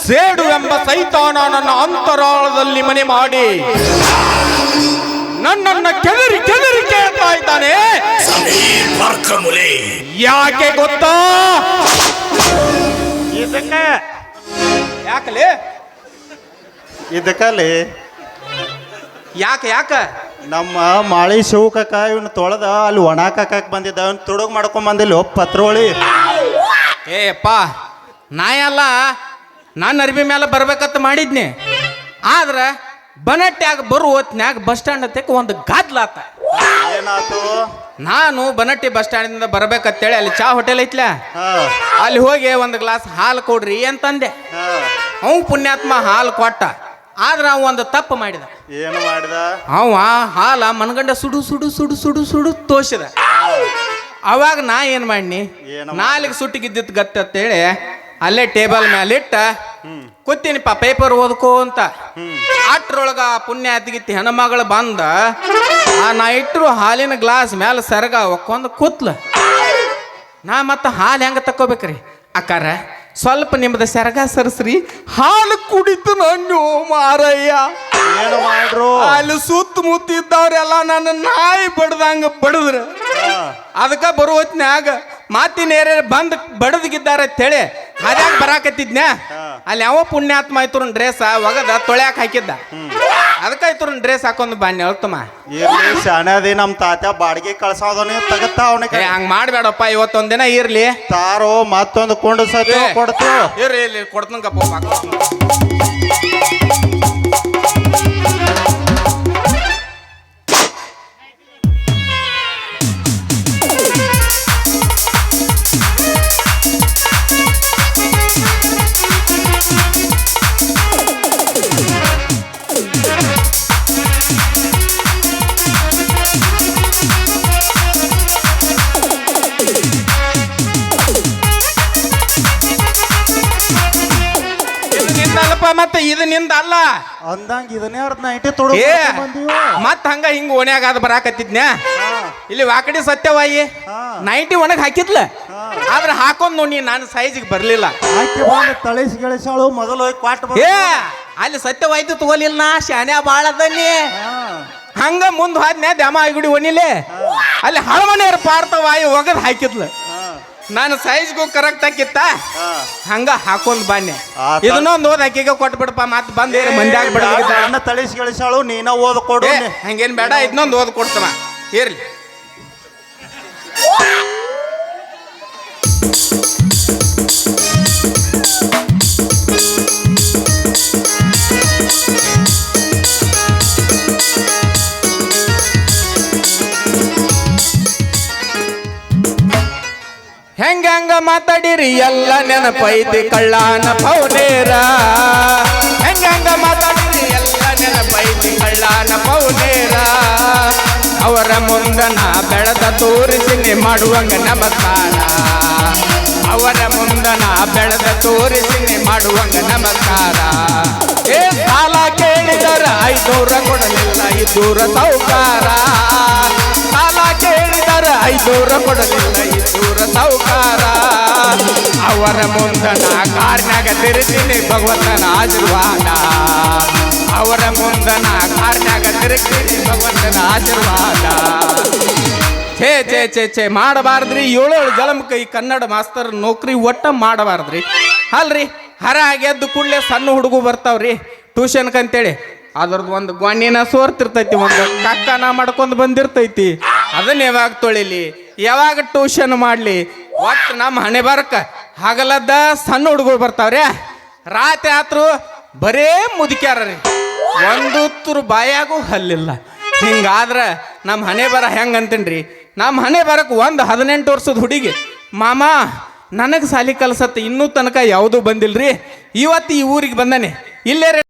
ಸೇಡು ಎಂಬ ಸೈತಾನ ನನ್ನ ಅಂತರಾಳದಲ್ಲಿ ಮನೆ ಮಾಡಿ ನನ್ನನ್ನ ಕೆದರಿ ಕೆದರಿ ಕೇಳ್ತಾ ಇದ್ದಾನೆ. ಯಾಕೆ ಗೊತ್ತಾ? ಯಾಕಲೇ ಇದಕ್ಕಲ್ಲಿ ಯಾಕೆ ನಮ್ಮ ಮಾಳಿ ಶಿವಕಕ್ಕ ಇವನು ತೊಳೆದ ಅಲ್ಲಿ ಒಣಾಕಕ್ಕೆ ಬಂದಿದ್ದ ಅವನು ತುಡುಗ್ ಮಾಡ್ಕೊಂಡ್ ಬಂದಿಲ್ಲ ಪತ್ರೋಳಿ. ಏಪ್ಪ ನಾ ಎಲ್ಲ ನಾನು ಅರ್ಬಿ ಮೇಲೆ ಬರ್ಬೇಕಂತ ಮಾಡಿದ್ನಿ. ಆದ್ರೆ ಬನಟ್ಯಾಗ ಬರು ಹೊತ್ನ್ಯಾಗ ಬಸ್ ಸ್ಟ್ಯಾಂಡ್ ಹತ್ತಕ್ಕೆ ಒಂದು ಗಾದ್ಲಾತ. ಏನಾತು? ನಾನು ಬನಟ್ಟಿ ಬಸ್ ಸ್ಟ್ಯಾಂಡಿಂದ ಬರ್ಬೇಕಂತೇಳಿ ಅಲ್ಲಿ ಚಾ ಹೋಟೆಲ್ ಐತ್ಲ, ಅಲ್ಲಿ ಹೋಗಿ ಒಂದು ಗ್ಲಾಸ್ ಹಾಲು ಕೊಡ್ರಿ ಅಂತಂದೆ. ಅವ್ ಪುಣ್ಯಾತ್ಮ ಹಾಲು ಕೊಟ್ಟ. ಆದ್ರೆ ಅವ ಒಂದು ತಪ್ಪು ಮಾಡಿದ. ಏನು ಮಾಡಿದ? ಅವ ಹಾಲ ಮನಗಂಡ ಸುಡು ಸುಡು ಸುಡು ಸುಡು ಸುಡು ತೋಸಿದ. ಅವಾಗ ನಾ ಏನು ಮಾಡಿನಿ, ನಾಲಿಗೆ ಸುಟ್ಟಿಗಿದ್ದಿತ್ತು ಗತ್ತೇಳಿ ಅಲ್ಲೇ ಟೇಬಲ್ ಮೇಲೆ ಇಟ್ಟ ಕೂತೀನಿಪ್ಪ ಪೇಪರ್ ಓದ್ಕೋ ಅಂತ. ಅಟ್ರೊಳಗ ಪುಣ್ಯ ಅತಿಗಿತ್ತಿ ಹೆಣ್ಮಗಳು ಬಂದ ನಾ ಇಟ್ಟರು ಹಾಲಿನ ಗ್ಲಾಸ್ ಮೇಲೆ ಸರಗ ಒಕ್ಕೊಂದು ಕೂತ್ಲ. ನಾ ಮತ್ತೆ ಹಾಲು ಹೆಂಗೆ ತಕ್ಕೋಬೇಕ್ರಿ? ಅಕ್ಕಾರ ಸ್ವಲ್ಪ ನಿಮ್ದು ಸೆರಗ ಸರಸ್ರಿ, ಹಾಲು ಕುಡಿತು ನಂಜು ಮಾರಯ್ಯ. ಏನು ಮಾಡ್ರು? ಅಲ್ಲಿ ಸುತ್ತಮುತ್ತ ಇದ್ದವ್ರೆಲ್ಲ ನನ್ನ ನಾಯಿ ಬಡ್ದಂಗ ಬಡದ್ರ. ಅದಕ್ಕೆ ಬರೋ ಹೊತ್ನ್ಯಾಗ ಮಾತಿನೇರ ಬಂದ್ ಬಡದಗಿದ್ದಾರೆ ಅಂತೇಳಿ ಅದ್ಯಾಗ ಬರಾಕತ್ತಿದ್ನ. ಅಲ್ಲಿ ಯಾವ ಪುಣ್ಯಾತ್ಮ ಆಯ್ತು ಡ್ರೆಸ್ ಒಗದ ತೊಳ್ಯಾಕ ಹಾಕಿದ್ದ. ಅದಕ್ಕೆ ಆಯ್ತು ಡ್ರೆಸ್ ಹಾಕೊಂಡ್ ಬನ್ನಿ ಹೇಳ್ತಮ್ಮ. ಶಾಣದಿ ನಮ್ಮ ತಾತ ಬಾಡಿಗೆ ಕಳ್ಸೋದನ್ನ ತಗತ್ತಾ ಅವನಿಗೆ. ಹಂಗ ಮಾಡ್ಬೇಡಪ್ಪ, ಇವತ್ತೊಂದಿನ ಇರ್ಲಿ ತಾರೋ ಮತ್ತೊಂದು ಕೊಂಡು ಸತಿ ಕೊಡ್ತು. ಇರ್ಲಿ ಕೊಡ್ತಂಗಪ್ಪ. ಮತ್ತೆ ಇದು ನಿಂದ ಅಲ್ಲ ಅಂದಂಗ ಇದನ್ನೇ ಅರ್ಧ ನೈಟಿ ತೊಡ ಮತ್ ಹಂಗ ಹಿಂಗ ಓಣ್ಯಾಗ ಅದ್ ಬರಾಕತ್ತಿದ್ನ್ಯಾ. ಇಲ್ಲಿ ವಾಕಡಿ ಸತ್ಯವಾಯಿ ನೈಟಿ ಒಣಗ್ ಹಾಕಿದ್ಲ. ಆದ್ರೆ ಹಾಕೊಂಡ್ ನೋಡಿ ನಾನು ಸೈಜಿಗೆ ಬರ್ಲಿಲ್ಲ. ತಳಿಸಿ ಗಳಿಸಾಳು ಮೊದಲು ಹೋಗಿ ಕ್ವಾಟ್ ಅಲ್ಲಿ ಸತ್ಯವಾಯ್ತು ತಗೋಲಿಲ್ಲ. ಶಾನ್ಯಾ ಬಾಳ ಅದನ್ನಿ ಹಂಗ ಮುಂದ್ ಹೋದ್ನ್ಯಾ ದ್ಯಾಮ ಗುಡಿ ಒಣಿಲೆ ಅಲ್ಲಿ ಹಳಮನೆಯರ್ ಪಾರ್ಥವಾಯಿ ಒಗದ್ ಹಾಕಿದ್ಲ. ನಾನು ಸೈಜ್ಗೂ ಕರೆಕ್ಟ್ ಹಾಕಿತ್ತ ಹಂಗ ಹಾಕೊಂಡ್ ಬನ್ನಿ. ಇದನ್ನೊಂದು ಓದ್ ಹಾಕಿಗ ಕೊಟ್ಟು ಬಿಡಪ್ಪ. ಮತ್ ಬಂದ ಮಂದ್ಯಾಗ ಬಿಡ ತಳಿಸಿ ಗಳಿಸಾಳು ನೀನ ಓದ್ ಕೊಡು. ಹಂಗೇನ್ ಬೇಡ, ಇದನ್ನೊಂದು ಓದ್ ಕೊಡ್ತವ ಇರ್ಲಿ. ಹೆಂಗ ಮಾತಾಡಿರಿ ಎಲ್ಲ ನೆನಪೈತಿ ಕಳ್ಳಾನ ಪೌನೇರ. ಹೆಂಗ ಮಾತಾಡಿರಿ ಎಲ್ಲ ನೆನಪೈತಿ ಕಳ್ಳಾನ ಪೌನೇರ. ಅವರ ಮುಂದನ ಬೆಳೆದ ತೋರಿಸಿ ಮಾಡುವಂಗ ನಮಸ್ಕಾರ. ಅವರ ಮುಂದನ ಬೆಳೆದ ತೋರಿಸಿ ಮಾಡುವಂಗ ನಮಸ್ಕಾರ. ಸಾಲ ಕೇಳಿದರ 500 ಕೊಡಲಿಲ್ಲ 200 ಸೌಕಾರ. ಸಾಲ ಕೇಳಿದರ 500 ಕೊಡಲಿಲ್ಲ 200 ಸೌಕಾರ. ಅವರ ಮುಂದನ ಕಾರ್ನಾಗ ತಿರುತ್ತೀನಿ ಭಗವಂತನ ಆಶೀರ್ವಾದ. ಅವರ ಮುಂದನ ಕಾರ್ನಾಗ ತಿರುಗ್ತೀನಿ ಭಗವಂತನ ಆಶೀರ್ವಾದ. ಛೇ ಛೇ ಛೇ ಛೇ ಮಾಡಬಾರ್ದ್ರಿ. 7 ಜಲಮಕ್ಕೆ ಈ ಕನ್ನಡ ಮಾಸ್ತರ್ ನೌಕರಿ ಒಟ್ಟ ಮಾಡಬಾರ್ದ್ರಿ. ಅಲ್ರಿ ಹರ ಗೆದ್ದು ಕೂಡಲೇ ಸಣ್ಣ ಹುಡುಗು ಬರ್ತಾವ್ರಿ ಟ್ಯೂಷನ್ಕಂತೇಳಿ. ಅದ್ರದ್ದು ಒಂದು ಗ್ವಾಣಿನ ಸೋರ್ತಿರ್ತೈತಿ, ಒಂದು ಕಕ್ಕನ ಮಾಡ್ಕೊಂಡು ಬಂದಿರ್ತೈತಿ. ಅದನ್ನ ಯಾವಾಗ ತೊಳಿಲಿ, ಯಾವಾಗ ಟ್ಯೂಷನ್ ಮಾಡಲಿ? ಒಟ್ಟು ನಮ್ಮ ಹಣೆ ಬರಕ ಹಗಲದ ಸಣ್ಣ ಹುಡುಗರು ಬರ್ತಾವ್ರಿ. ರಾತ್ರಿ ಆತ್ರು ಬರೇ ಮುದುಕ್ಯಾರ ರೀ, ಒಂದು ತುರು ಬಾಯಾಗೂ ಹಲ್ಲಿಲ್ಲ. ಹಿಂಗಾದ್ರೆ ನಮ್ಮ ಹಣೆ ಬರ ಹೆಂಗೆ ಅಂತೀನ್ರಿ? ನಮ್ಮ ಹಣೆ ಬರಕ್ಕೆ ಒಂದು 18 ವರ್ಷದ ಹುಡುಗಿ ಮಾಮ ನನಗೆ ಸಾಲಿ ಕಲ್ಸತ್ತೆ ಇನ್ನೂ ತನಕ ಯಾವುದೂ ಬಂದಿಲ್ರಿ. ಇವತ್ತು ಈ ಊರಿಗೆ ಬಂದಾನೆ. ಇಲ್ಲೇ